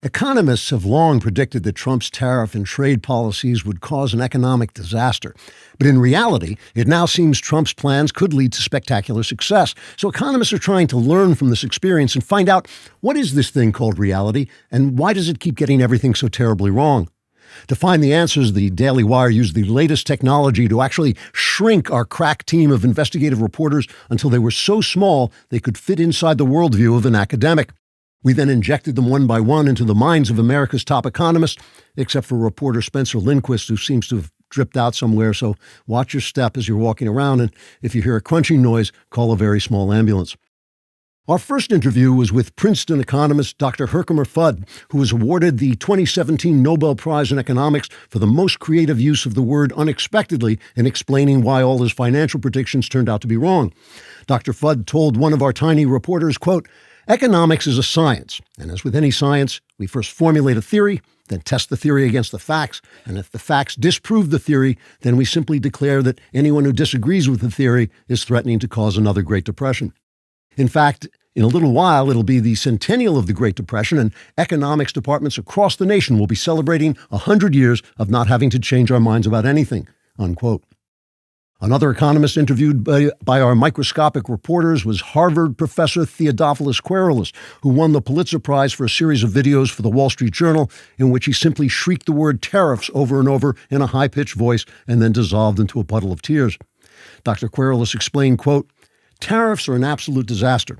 Economists have long predicted that Trump's tariff and trade policies would cause an economic disaster. But in reality, it now seems Trump's plans could lead to spectacular success. So economists are trying to learn from this experience and find out, what is this thing called reality, and why does it keep getting everything so terribly wrong? To find the answers, the DailyWire used the latest technology to actually shrink our crack team of investigative reporters until they were so small they could fit inside the worldview of an academic. We then injected them one by one into the minds of America's top economists, except for reporter Spencer Lindquist, who seems to have dripped out somewhere. So watch your step as you're walking around, and if you hear a crunching noise, call a very small ambulance. Our first interview was with Princeton economist Dr. Herkimer Fudd, who was awarded the 2017 Nobel Prize in Economics for the most creative use of the word unexpectedly in explaining why all his financial predictions turned out to be wrong. Dr. Fudd told one of our tiny reporters, quote, "Economics is a science, and as with any science, we first formulate a theory, then test the theory against the facts, and if the facts disprove the theory, then we simply declare that anyone who disagrees with the theory is threatening to cause another Great Depression." In fact, in a little while, it'll be the centennial of the Great Depression, and economics departments across the nation will be celebrating 100 years of not having to change our minds about anything, unquote. Another economist interviewed by our microscopic reporters was Harvard professor Theodophilus Querulus, who won the Pulitzer Prize for a series of videos for the Wall Street Journal in which he simply shrieked the word tariffs over and over in a high-pitched voice and then dissolved into a puddle of tears. Dr. Querulus explained, quote, "Tariffs are an absolute disaster.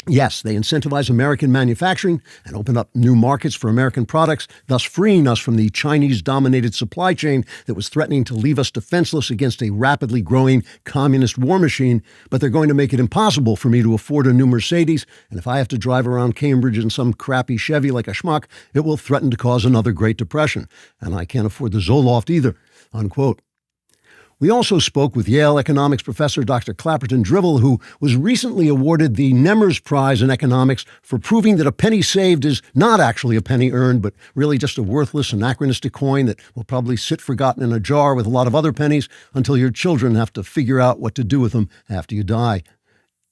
Yes, they incentivize American manufacturing and open up new markets for American products, thus freeing us from the Chinese-dominated supply chain that was threatening to leave us defenseless against a rapidly growing communist war machine, but they're going to make it impossible for me to afford a new Mercedes, and if I have to drive around Cambridge in some crappy Chevy like a schmuck, it will threaten to cause another Great Depression, and I can't afford the Zoloft either," unquote. We also spoke with Yale economics professor Dr. Clapperton Dribble, who was recently awarded the Nemers Prize in Economics for proving that a penny saved is not actually a penny earned, but really just a worthless, anachronistic coin that will probably sit forgotten in a jar with a lot of other pennies until your children have to figure out what to do with them after you die.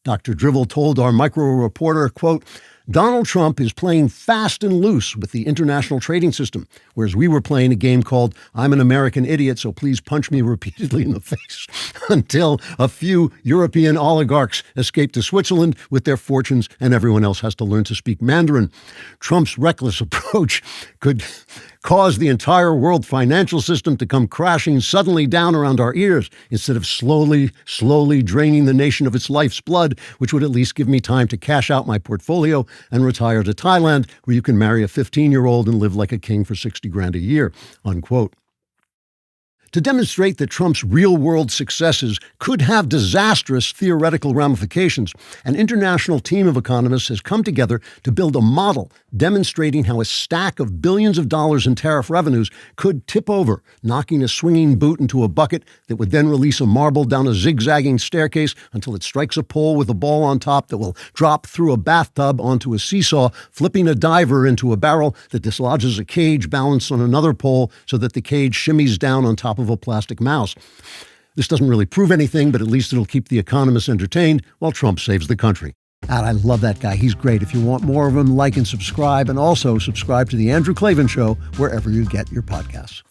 Dr. Dribble told our micro reporter, quote, "Donald Trump is playing fast and loose with the international trading system, whereas we were playing a game called I'm an American idiot, so please punch me repeatedly in the face," until a few European oligarchs escape to Switzerland with their fortunes and everyone else has to learn to speak Mandarin. Trump's reckless approach could cause the entire world financial system to come crashing suddenly down around our ears instead of slowly draining the nation of its life's blood, which would at least give me time to cash out my portfolio and retire to Thailand, where you can marry a 15-year-old and live like a king for 60 grand a year, unquote. To demonstrate that Trump's real-world successes could have disastrous theoretical ramifications, an international team of economists has come together to build a model demonstrating how a stack of billions of dollars in tariff revenues could tip over, knocking a swinging boot into a bucket that would then release a marble down a zigzagging staircase until it strikes a pole with a ball on top that will drop through a bathtub onto a seesaw, flipping a diver into a barrel that dislodges a cage balanced on another pole so that the cage shimmies down on top of a plastic mouse. This doesn't really prove anything, but at least it'll keep the economists entertained while Trump saves the country. And I love that guy. He's great. If you want more of him, like and subscribe, and also subscribe to The Andrew Klavan Show wherever you get your podcasts.